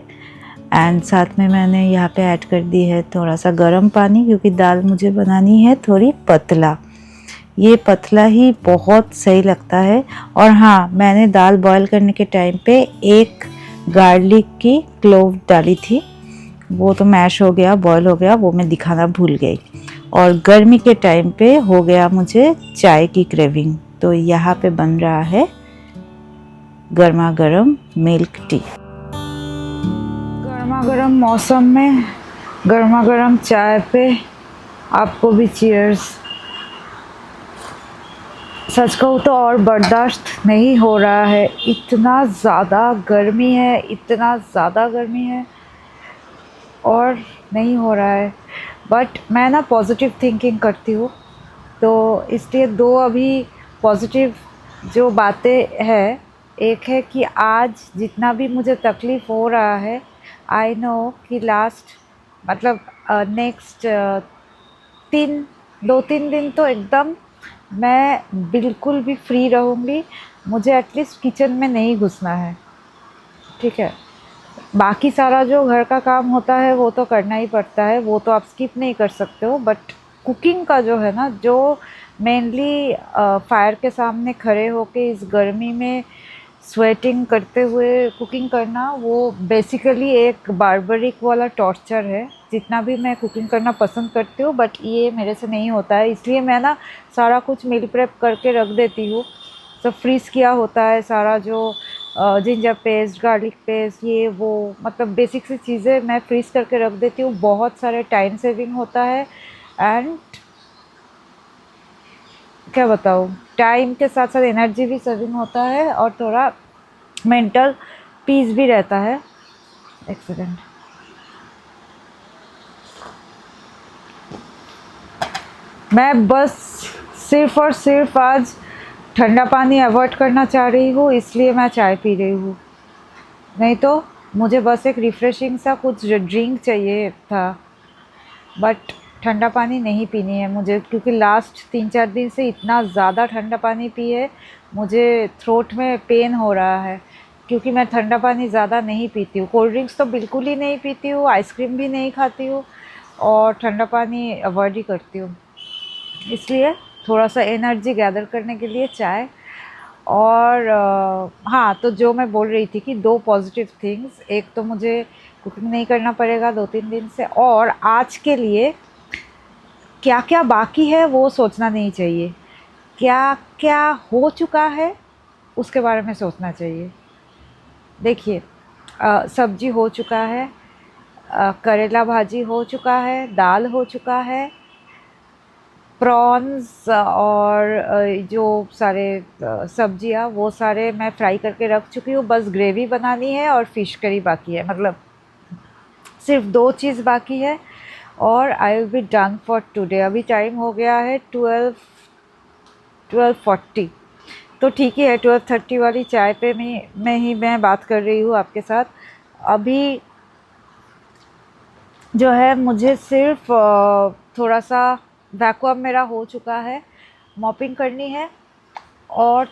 एंड साथ में मैंने यहाँ पे ऐड कर दी है थोड़ा सा गर्म पानी, क्योंकि दाल मुझे बनानी है थोड़ी पतला। ये पतला ही बहुत सही लगता है। और हाँ, मैंने दाल बॉईल करने के टाइम पे एक गार्लिक की क्लोव डाली थी, वो तो मैश हो गया, बॉईल हो गया, वो मैं दिखाना भूल गई। और गर्मी के टाइम पे हो गया मुझे चाय की क्रेविंग, तो यहाँ पे बन रहा है गर्मा गर्म मिल्क टी। गर्मा गर्म मौसम में गर्मा गर्म चाय पे आपको भी चीयर्स। सच कहूँ तो और बर्दाश्त नहीं हो रहा है, इतना ज़्यादा गर्मी है, इतना ज़्यादा गर्मी है और नहीं हो रहा है। बट मैं ना पॉजिटिव थिंकिंग करती हूँ, तो इसलिए 2 अभी पॉजिटिव जो बातें हैं, एक है कि आज जितना भी मुझे तकलीफ़ हो रहा है, आई नो कि मतलब नेक्स्ट 2-3 दिन तो एकदम मैं बिल्कुल भी फ्री रहूँगी। मुझे एटलीस्ट किचन में नहीं घुसना है, ठीक है। बाकी सारा जो घर का काम होता है वो तो करना ही पड़ता है, वो तो आप स्किप नहीं कर सकते हो। बट कुकिंग का जो है ना, जो मेनली फायर के सामने खड़े होके इस गर्मी में स्वेटिंग करते हुए कुकिंग करना वो बेसिकली एक बार्बरिक वाला टॉर्चर है। जितना भी मैं कुकिंग करना पसंद करती हूँ बट ये मेरे से नहीं होता है, इसलिए मैं ना सारा कुछ मील प्रेप करके रख देती हूँ। सब फ्रीज़ किया होता है सारा, जो जिंजर पेस्ट, गार्लिक पेस्ट, ये वो, मतलब बेसिक सी चीज़ें मैं फ्रीज़ करके रख देती हूँ। बहुत सारे टाइम सेविंग होता है एंड क्या बताऊँ, टाइम के साथ साथ एनर्जी भी सेविंग होता है और थोड़ा मेंटल पीस भी रहता है। एक सेकेंड, मैं बस सिर्फ़ और सिर्फ आज ठंडा पानी अवॉइड करना चाह रही हूँ, इसलिए मैं चाय पी रही हूँ। नहीं तो मुझे बस एक रिफ़्रेशिंग सा कुछ ड्रिंक चाहिए था, बट ठंडा पानी नहीं पीनी है मुझे, क्योंकि लास्ट 3-4 दिन से इतना ज़्यादा ठंडा पानी पिए मुझे थ्रोट में पेन हो रहा है। क्योंकि मैं ठंडा पानी ज़्यादा नहीं पीती हूँ, कोल्ड ड्रिंक्स तो बिल्कुल ही नहीं पीती हूँ, आइसक्रीम भी नहीं खाती हूँ और ठंडा पानी अवॉइड ही करती हूँ। इसलिए थोड़ा सा एनर्जी गैदर करने के लिए चाय। और हाँ, तो जो मैं बोल रही थी कि 2 पॉजिटिव थिंग्स, एक तो मुझे कुकिंग नहीं करना पड़ेगा 2-3 दिन से, और आज के लिए क्या क्या बाकी है वो सोचना नहीं चाहिए, क्या क्या हो चुका है उसके बारे में सोचना चाहिए। देखिए, सब्जी हो चुका है, करेला भाजी हो चुका है, दाल हो चुका है, प्रॉन्स और जो सारे सब्जियां वो सारे मैं फ्राई करके रख चुकी हूँ, बस ग्रेवी बनानी है और फ़िश करी बाकी है। मतलब सिर्फ 2 चीज़ बाकी है और I will be done for today. अभी टाइम हो गया है 12:40, तो ठीक ही है। 12:30 वाली चाय पे मैं बात कर रही हूँ आपके साथ। अभी जो है मुझे सिर्फ थोड़ा सा वैक्यूम मेरा हो चुका है, मॉपिंग करनी है और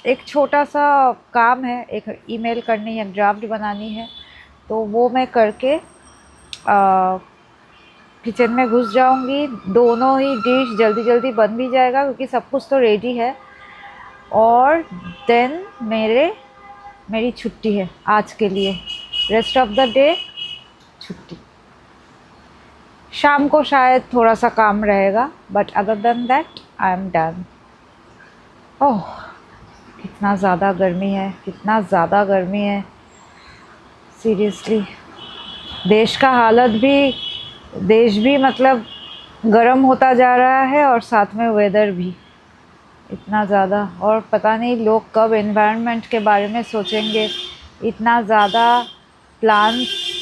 एक छोटा सा काम है, एक ईमेल करनी है, ड्राफ्ट बनानी है, तो वो मैं करके किचन में घुस जाऊंगी। दोनों ही डिश जल्दी जल्दी बन भी जाएगा क्योंकि सब कुछ तो रेडी है। और देन मेरी छुट्टी है आज के लिए, रेस्ट ऑफ द डे छुट्टी। शाम को शायद थोड़ा सा काम रहेगा but other than that I am done. Oh, कितना ज़्यादा गर्मी है, कितना ज़्यादा गर्मी है सीरियसली। देश भी मतलब गर्म होता जा रहा है और साथ में वेदर भी इतना ज़्यादा। और पता नहीं लोग कब एनवायरनमेंट के बारे में सोचेंगे। इतना ज़्यादा प्लांट्स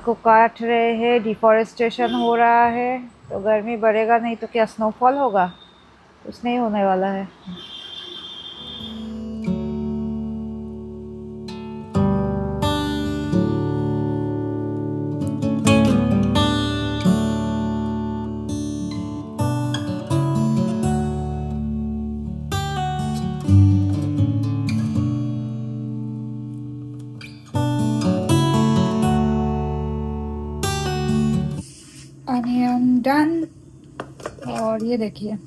को काट रहे हैं, डिफॉरेस्टेशन हो रहा है, तो गर्मी बढ़ेगा नहीं तो क्या स्नोफॉल होगा? कुछ नहीं होने वाला है। Onion done. और ये देखिए,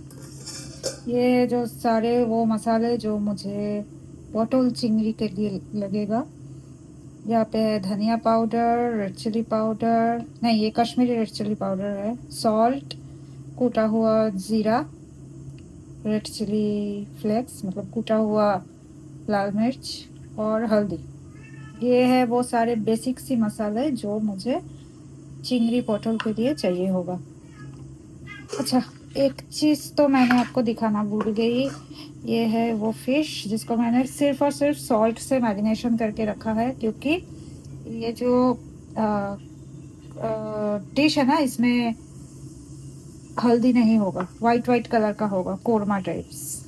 ये जो सारे वो मसाले जो मुझे बॉटल चिंगड़ी के लिए लगेगा, यहाँ पे है धनिया पाउडर, रेड चिली पाउडर, नहीं ये कश्मीरी रेड चिली पाउडर है, सॉल्ट, कूटा हुआ ज़ीरा, रेड चिली फ्लेक्स मतलब कूटा हुआ लाल मिर्च और हल्दी। ये है वो सारे बेसिक सी मसाले जो मुझे चिंगड़ी पोटल के लिए चाहिए होगा। अच्छा, एक चीज़ तो मैंने आपको दिखाना भूल गई, ये है वो फ़िश जिसको मैंने सिर्फ़ और सिर्फ सॉल्ट से मैरिनेशन करके रखा है, क्योंकि ये जो डिश है ना, इसमें हल्दी नहीं होगा, वाइट कलर का होगा, कोरमा टाइप्स।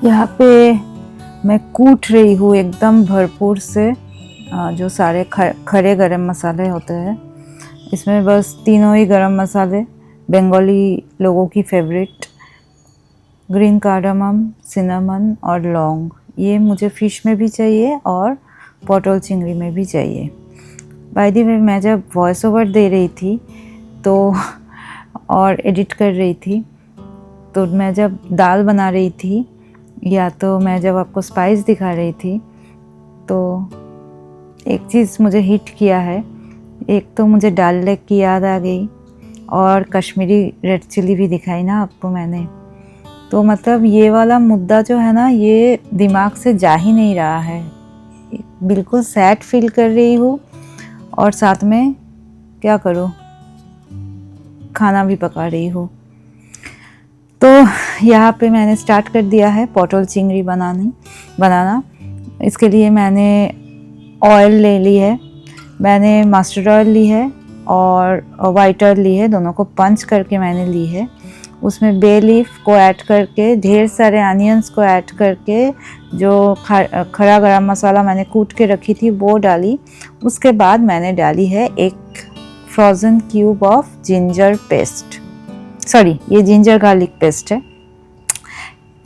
यहाँ पे मैं कूट रही हूँ एकदम भरपूर से जो सारे खड़े गरम मसाले होते हैं। इसमें बस तीनों ही गरम मसाले, बंगाली लोगों की फेवरेट, ग्रीन कार्डमम, सिनेमन और लौंग, ये मुझे फ़िश में भी चाहिए और पोटल चिंगड़ी में भी चाहिए। बाय द वे, मैं जब वॉइस ओवर दे रही थी तो और एडिट कर रही थी। तो मैं जब दाल बना रही थी या तो मैं जब आपको स्पाइस दिखा रही थी तो एक चीज़ मुझे हिट किया है। एक तो मुझे दाल लेग की याद आ गई और कश्मीरी रेड चिली भी दिखाई ना आपको मैंने। तो मतलब ये वाला मुद्दा जो है ना, ये दिमाग से जा ही नहीं रहा है। बिल्कुल सैड फील कर रही हूँ और साथ में क्या करूँ, खाना भी पका रही हूँ। तो यहाँ पे मैंने स्टार्ट कर दिया है पोटल चिंगड़ी बनाना। इसके लिए मैंने ऑयल ले ली है, मैंने मस्टर्ड ऑयल ली है और वाइट ऑयल ली है, दोनों को पंच करके मैंने ली है। उसमें बे लीफ को ऐड करके, ढेर सारे अनियंस को ऐड करके, जो खड़ा गरम मसाला मैंने कूट के रखी थी वो डाली। उसके बाद मैंने डाली है एक frozen cube of ginger paste, sorry ये जिंजर गार्लिक पेस्ट है।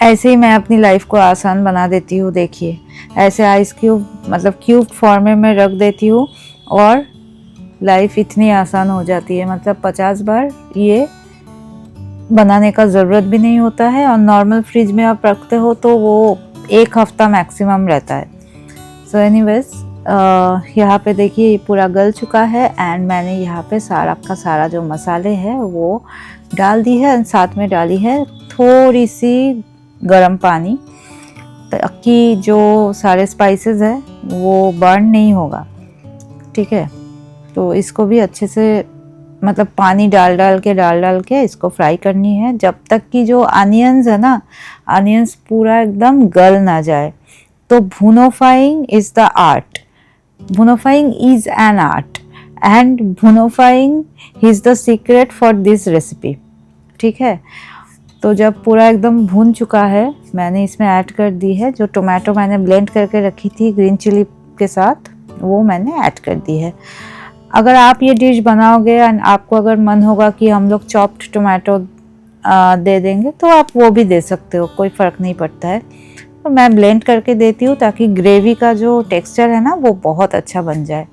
ऐसे ही मैं अपनी लाइफ को आसान बना देती हूँ। देखिए ऐसे आइस क्यूब मतलब क्यूब फॉर्म में रख देती हूँ और लाइफ इतनी आसान हो जाती है। मतलब 50 बार ये बनाने का ज़रूरत भी नहीं होता है और नॉर्मल फ्रिज में आप रखते हो तो वो 1 हफ्ता मैक्सिमम रहता है। सो एनीवेज यहाँ पे देखिए ये पूरा गल चुका है एंड मैंने यहाँ पे सारा का सारा जो मसाले हैं वो डाल दी है। साथ में डाली है थोड़ी सी गर्म पानी ताकि जो सारे स्पाइसेस है वो बर्न नहीं होगा, ठीक है। तो इसको भी अच्छे से मतलब पानी डाल के इसको फ्राई करनी है जब तक कि जो अनियंस है ना, अनियंस पूरा एकदम गल ना जाए। तो भुनोफाइंग इज़ द आर्ट, भुनोफाइंग इज़ एन आर्ट एंड भुनोफाइंग is the secret for this recipe, ठीक है। तो जब पूरा एकदम भून चुका है मैंने इसमें ऐड कर दी है जो टोमेटो मैंने ब्लेंड करके रखी थी ग्रीन चिली के साथ, वो मैंने ऐड कर दी है। अगर आप ये डिश बनाओगे एंड आपको अगर मन होगा कि हम लोग चॉप्ड टोमेटो दे देंगे तो आप वो भी दे सकते हो, कोई फ़र्क नहीं पड़ता है। तो मैं ब्लेंड करके देती हूँ ताकि ग्रेवी का जो टेक्सचर है ना वो बहुत अच्छा बन जाए।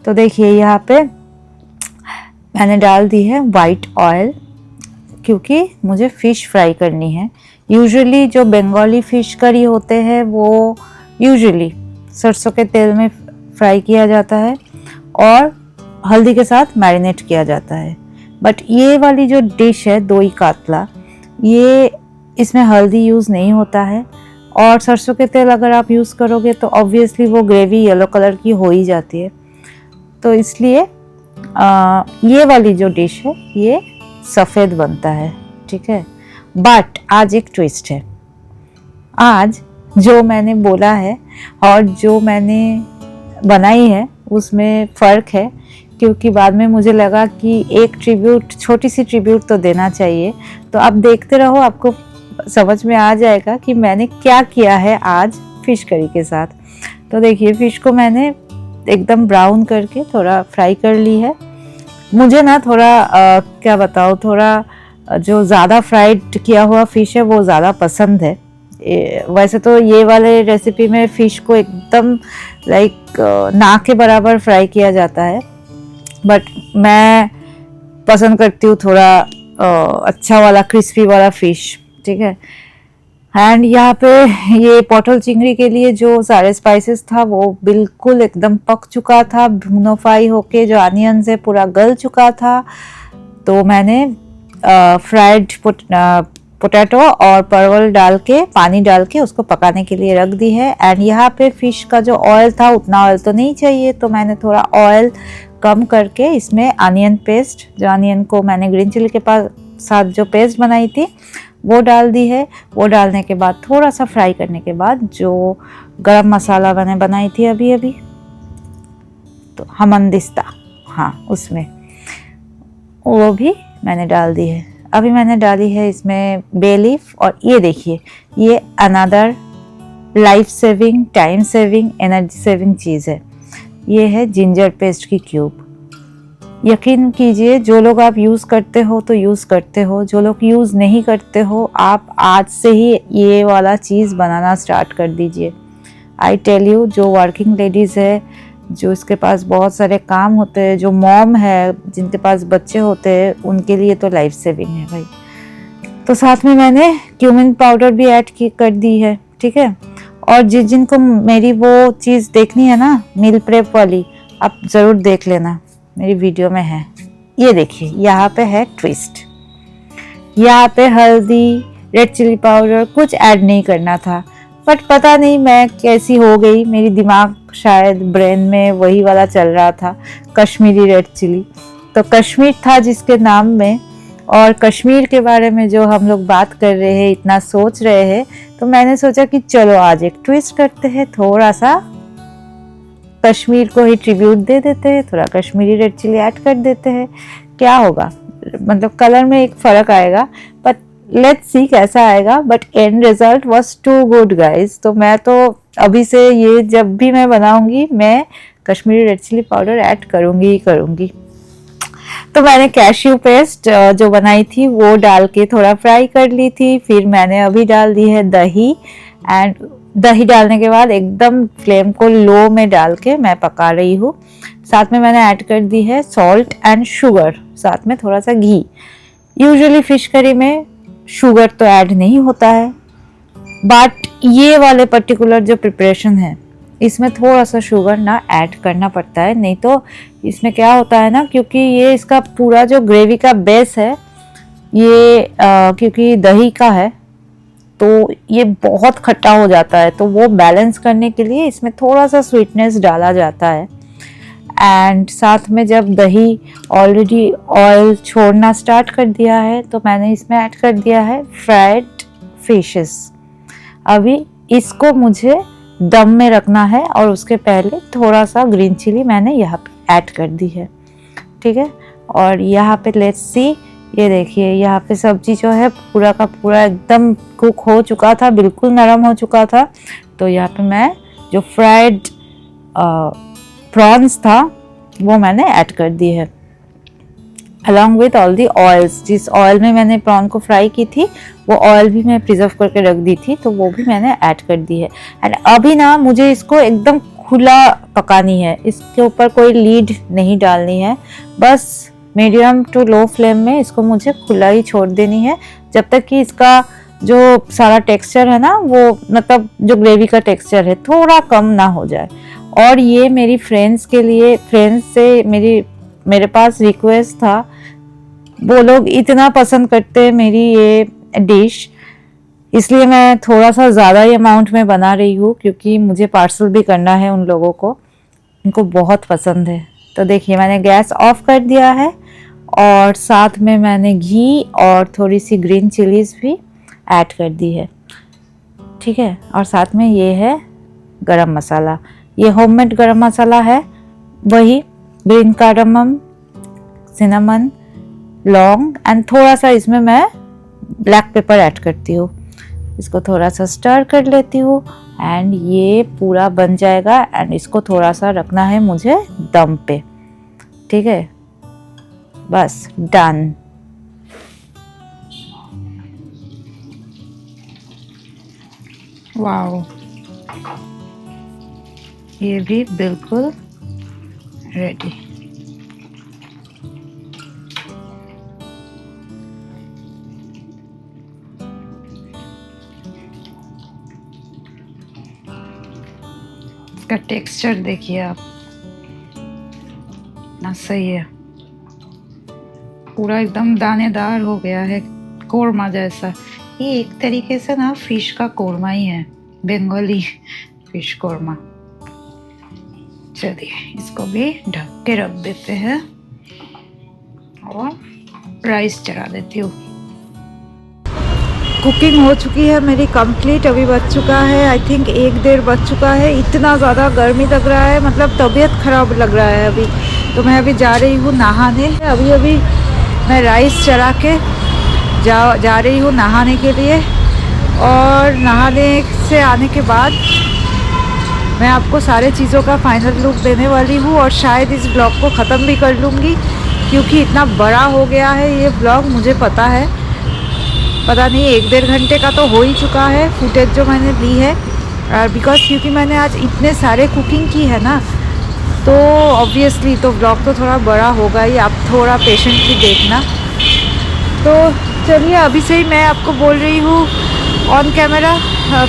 तो देखिए यहाँ पे मैंने डाल दी है वाइट ऑयल क्योंकि मुझे फ़िश फ्राई करनी है। यूजुअली जो बंगाली फ़िश करी होते हैं वो यूजुअली सरसों के तेल में फ्राई किया जाता है और हल्दी के साथ मैरिनेट किया जाता है। बट ये वाली जो डिश है दोई कातला, ये इसमें हल्दी यूज़ नहीं होता है और सरसों के तेल अगर आप यूज़ करोगे तो ऑब्वियसली वो ग्रेवी येलो कलर की हो ही जाती है। तो इसलिए ये वाली जो डिश है ये सफ़ेद बनता है, ठीक है। बट आज एक ट्विस्ट है। आज जो मैंने बोला है और जो मैंने बनाई है उसमें फ़र्क है, क्योंकि बाद में मुझे लगा कि एक ट्रिब्यूट, छोटी सी ट्रिब्यूट तो देना चाहिए। तो आप देखते रहो, आपको समझ में आ जाएगा कि मैंने क्या किया है आज फ़िश करी के साथ। तो देखिए फ़िश को मैंने एकदम ब्राउन करके थोड़ा फ्राई कर ली है। मुझे ना थोड़ा क्या बताऊँ, थोड़ा जो ज़्यादा फ्राइड किया हुआ फ़िश है वो ज़्यादा पसंद है। वैसे तो ये वाले रेसिपी में फ़िश को एकदम लाइक ना के बराबर फ्राई किया जाता है, बट मैं पसंद करती हूँ थोड़ा अच्छा वाला क्रिस्पी वाला फ़िश, ठीक है। एंड यहाँ पे ये पोटल चिंगड़ी के लिए जो सारे स्पाइसेस था वो बिल्कुल एकदम पक चुका था, भुनो फ्राई होके जो अनियन से पूरा गल चुका था। तो मैंने फ्राइड पोटैटो और परवल डाल के पानी डाल के उसको पकाने के लिए रख दी है। एंड यहाँ पे फ़िश का जो ऑयल था उतना ऑयल तो नहीं चाहिए, तो मैंने थोड़ा ऑयल कम करके इसमें अनियन पेस्ट, जो अनियन को मैंने ग्रीन चिली के साथ जो पेस्ट बनाई थी वो डाल दी है। वो डालने के बाद थोड़ा सा फ्राई करने के बाद जो गरम मसाला मैंने बनाई थी अभी अभी, तो हमंदिस्ता, हाँ उसमें वो भी मैंने डाल दी है। अभी मैंने डाली है इसमें बे लीफ, और ये देखिए ये another life saving, time saving, energy saving चीज़ है। ये है जिंजर पेस्ट की क्यूब। यकीन कीजिए जो लोग आप यूज़ करते हो तो यूज़ करते हो, जो लोग यूज़ नहीं करते हो आप आज से ही ये वाला चीज़ बनाना स्टार्ट कर दीजिए। आई टेल यू, जो वर्किंग लेडीज़ है जो इसके पास बहुत सारे काम होते हैं, जो मॉम है जिनके पास बच्चे होते हैं, उनके लिए तो लाइफ सेविंग है भाई। तो साथ में मैंने क्यूमिन पाउडर भी ऐड कर दी है, ठीक है। और जिनको मेरी वो चीज़ देखनी है ना, मील प्रेप वाली, आप ज़रूर देख लेना, मेरी वीडियो में है। ये देखिए यहाँ पे है ट्विस्ट, यहाँ पे हल्दी, रेड चिली पाउडर कुछ ऐड नहीं करना था, बट पता नहीं मैं कैसी हो गई, मेरी दिमाग शायद ब्रेन में वही वाला चल रहा था, कश्मीरी रेड चिली। तो कश्मीर था जिसके नाम में, और कश्मीर के बारे में जो हम लोग बात कर रहे हैं, इतना सोच रहे हैं, तो मैंने सोचा कि चलो आज एक ट्विस्ट करते हैं, थोड़ा सा कश्मीर को ही ट्रिब्यूट दे देते हैं, थोड़ा कश्मीरी रेड चिली ऐड कर देते हैं, क्या होगा, मतलब कलर में एक फ़र्क आएगा, बट लेट्स सी कैसा आएगा। But end result was too good guys. तो मैं तो अभी से ये जब भी मैं बनाऊंगी, मैं Kashmiri red chilli powder add करूंगी ही करूंगी। तो मैंने कैश्यू पेस्ट जो बनाई थी वो डाल के थोड़ा फ्राई कर ली थी। फिर मैंने अभी डाल दी है दही, एंड दही डालने के बाद एकदम फ्लेम को लो में डाल के मैं पका रही हूँ। साथ में मैंने ऐड कर दी है सॉल्ट एंड शुगर, साथ में थोड़ा सा घी। यूजुअली फिश करी में शुगर तो ऐड नहीं होता है, बट ये वाले पर्टिकुलर जो प्रिपरेशन है इसमें थोड़ा सा शुगर ना ऐड करना पड़ता है, नहीं तो इसमें क्या होता है ना, क्योंकि ये इसका पूरा जो ग्रेवी का बेस है ये क्योंकि दही का है तो ये बहुत खट्टा हो जाता है, तो वो बैलेंस करने के लिए इसमें थोड़ा सा स्वीटनेस डाला जाता है। एंड साथ में जब दही ऑलरेडी ऑयल छोड़ना स्टार्ट कर दिया है तो मैंने इसमें ऐड कर दिया है फ्राइड फिशेस। अभी इसको मुझे दम में रखना है, और उसके पहले थोड़ा सा ग्रीन चिली मैंने यहाँ पे ऐड कर दी है, ठीक है। और यहाँ पे लेट्स सी, ये देखिए यहाँ पे सब्जी जो है पूरा का पूरा एकदम कुक हो चुका था, बिल्कुल नरम हो चुका था। तो यहाँ पे मैं जो फ्राइड प्रॉन्स था वो मैंने ऐड कर दी है, along with all the oils. जिस ऑयल में मैंने प्रॉन को फ्राई की थी वो ऑयल भी मैं प्रिजर्व करके रख दी थी, तो वो भी मैंने ऐड कर दी है। एंड अभी ना मुझे इसको एकदम खुला पकानी है, इसके ऊपर कोई लीड नहीं डालनी है, बस मीडियम टू लो फ्लेम में इसको मुझे खुला ही छोड़ देनी है, जब तक कि इसका जो सारा टेक्सचर है ना, वो मतलब जो ग्रेवी का टेक्सचर है थोड़ा कम ना हो जाए। और ये मेरी फ्रेंड्स के लिए, फ्रेंड्स से मेरे पास रिक्वेस्ट था, वो लोग इतना पसंद करते हैं मेरी ये डिश, इसलिए मैं थोड़ा सा ज़्यादा ही अमाउंट में बना रही हूँ, क्योंकि मुझे पार्सल भी करना है उन लोगों को, उनको बहुत पसंद है। तो देखिए मैंने गैस ऑफ कर दिया है, और साथ में मैंने घी और थोड़ी सी ग्रीन चिलीज भी ऐड कर दी है, ठीक है। और साथ में ये है गरम मसाला, ये होममेड गरम मसाला है, वही ग्रीन कार्डमम, सिनेमन, लौंग, एंड थोड़ा सा इसमें मैं ब्लैक पेपर ऐड करती हूँ। इसको थोड़ा सा स्टर कर लेती हूँ, एंड ये पूरा बन जाएगा। एंड इसको थोड़ा सा रखना है मुझे दम पे, ठीक है, बस डन। वाओ, ये भी बिल्कुल रेडी। इसका टेक्सचर देखिए आप, ना सही है, पूरा एकदम दानेदार हो गया है, कोरमा जैसा। ये एक तरीके से ना फिश का कोरमा ही है, बंगाली फिश कोरमा। चलिए इसको भी ढक के रख देते हैं, और राइस चढ़ा देती हूँ। कुकिंग हो चुकी है मेरी कंप्लीट, अभी बज चुका है आई थिंक 1-1:30 बज चुका है। इतना ज़्यादा गर्मी लग रहा है, मतलब तबीयत ख़राब लग रहा है अभी। तो मैं अभी जा रही हूँ नहाने, अभी मैं राइस चढ़ा के जा रही हूँ नहाने के लिए। और नहाने से आने के बाद मैं आपको सारे चीज़ों का फाइनल लुक देने वाली हूँ, और शायद इस ब्लॉग को ख़त्म भी कर लूँगी, क्योंकि इतना बड़ा हो गया है ये ब्लॉग। मुझे पता है, पता नहीं 1-1.5 घंटे का तो हो ही चुका है फुटेज जो मैंने ली है, बिकॉज क्योंकि मैंने आज इतने सारे कुकिंग की है ना, तो ऑब्वियसली तो ब्लॉग तो थोड़ा बड़ा होगा ही, आप थोड़ा पेशेंटली देखना। तो चलिए अभी से ही मैं आपको बोल रही हूँ on camera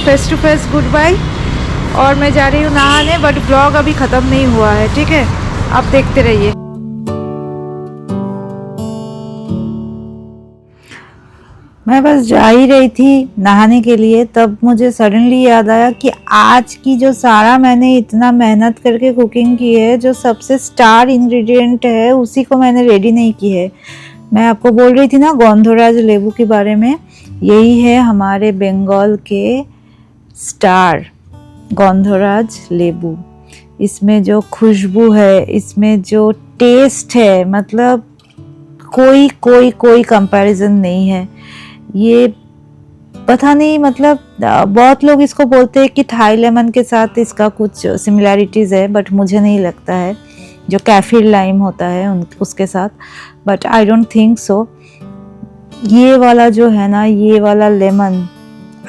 face to face goodbye, और मैं जा रही हूँ नहाने, बट ब्लॉग अभी ख़त्म नहीं हुआ है, ठीक है, आप देखते रहिए। मैं बस जा ही रही थी नहाने के लिए, तब मुझे सडनली याद आया कि आज की जो सारा मैंने इतना मेहनत करके कुकिंग की है, जो सबसे स्टार इंग्रेडिएंट है उसी को मैंने रेडी नहीं की है। मैं आपको बोल रही थी ना गोंधराज लेबू के बारे में, यही है हमारे बंगाल के स्टार गोंधराज लेबू। इसमें जो खुशबू है, इसमें जो टेस्ट है, मतलब कोई कोई कोई कंपैरिजन नहीं है। ये पता नहीं, मतलब बहुत लोग इसको बोलते हैं कि थाई लेमन के साथ इसका कुछ सिमिलैरिटीज़ है, बट मुझे नहीं लगता है, जो कैफीर लाइम होता है उसके साथ, but I don't think so. ये वाला जो है ना, ये वाला लेमन,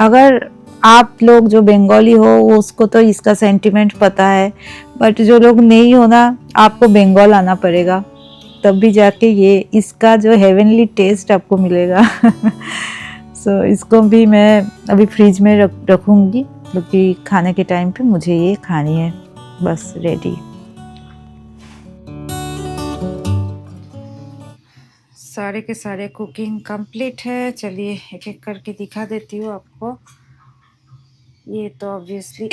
अगर आप लोग जो बंगाली हो उसको तो इसका सेंटिमेंट पता है, बट जो लोग नहीं हो ना, आपको बंगाल आना पड़ेगा, तब भी जाके ये इसका जो हेवनली टेस्ट आपको मिलेगा। सो इसको भी मैं अभी फ्रिज में रखूँगी, क्योंकि खाने के टाइम पे मुझे ये खानी है। बस रेडी। सारे के सारे कुकिंग कंप्लीट है। चलिए एक एक करके दिखा देती हूँ आपको। ये तो ऑब्वियसली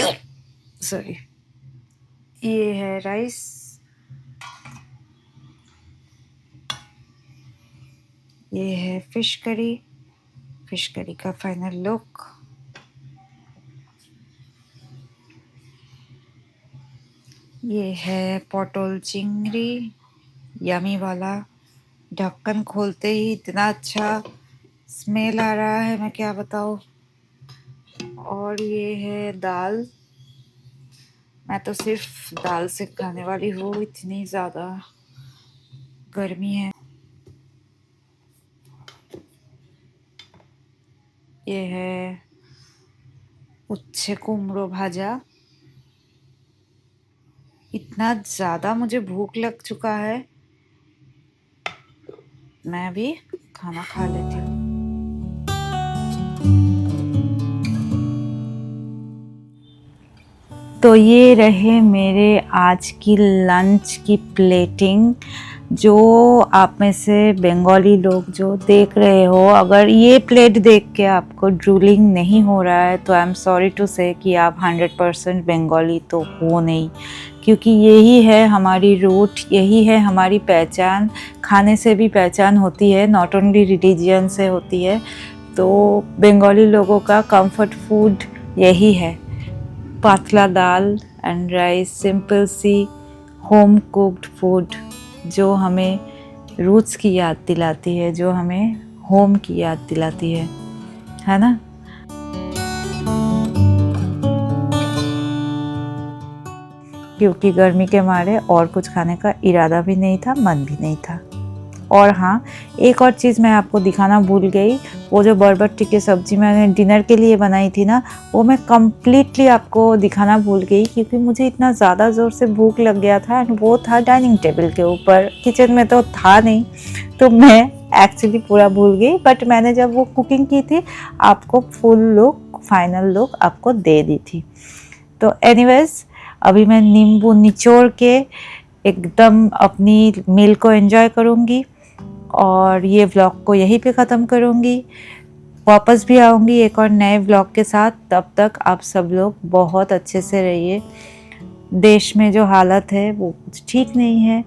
सॉरी, ये है राइस, ये है फिश करी का फाइनल लुक। ये है पोटल चिंगड़ी, यमी वाला। ढक्कन खोलते ही इतना अच्छा स्मेल आ रहा है, मैं क्या बताऊँ। और ये है दाल, मैं तो सिर्फ दाल से खाने वाली हूँ, इतनी ज़्यादा गर्मी है। ये है उच्छे कुमड़ो भाजा। इतना ज़्यादा मुझे भूख लग चुका है, मैं भी खाना खा लेती हूँ। तो ये रहे मेरे आज की लंच की प्लेटिंग। जो आप में से बंगाली लोग जो देख रहे हो, अगर ये प्लेट देख के आपको ड्रूलिंग नहीं हो रहा है, तो आई एम सॉरी टू से कि आप 100% बंगाली तो हो नहीं, क्योंकि यही है हमारी रूट, यही है हमारी पहचान। खाने से भी पहचान होती है, नॉट ओनली रिलीजियन से होती है। तो बंगाली लोगों का कंफर्ट फूड यही है, पातला दाल एंड राइस, सिंपल सी होम कुक्ड फूड, जो हमें रूट्स की याद दिलाती है, जो हमें होम की याद दिलाती है ना। क्योंकि गर्मी के मारे और कुछ खाने का इरादा भी नहीं था, मन भी नहीं था। और हाँ, एक और चीज़ मैं आपको दिखाना भूल गई, वो जो बरबट्टी की सब्ज़ी मैंने डिनर के लिए बनाई थी ना, वो मैं कम्प्लीटली आपको दिखाना भूल गई, क्योंकि मुझे इतना ज़्यादा ज़ोर से भूख लग गया था, एंड वो था डाइनिंग टेबल के ऊपर, किचन में तो था नहीं, तो मैं एक्चुअली पूरा भूल गई। बट मैंने जब वो कुकिंग की थी, आपको फुल लुक, फाइनल लुक आपको दे दी थी। तो एनीवेज, अभी मैं नींबू निचोड़ के एकदम अपनी मील को एंजॉय करूँगी, और ये व्लॉग को यहीं पे ख़त्म करूँगी। वापस भी आऊँगी एक और नए व्लॉग के साथ। तब तक आप सब लोग बहुत अच्छे से रहिए। देश में जो हालत है वो ठीक नहीं है,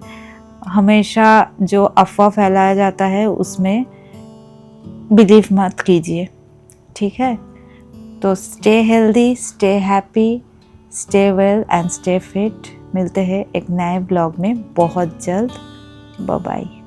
हमेशा जो अफवाह फैलाया जाता है उसमें बिलीव मत कीजिए, ठीक है। तो stay healthy, stay happy, stay well and stay fit. मिलते हैं एक नए व्लॉग में बहुत जल्द। Bye bye.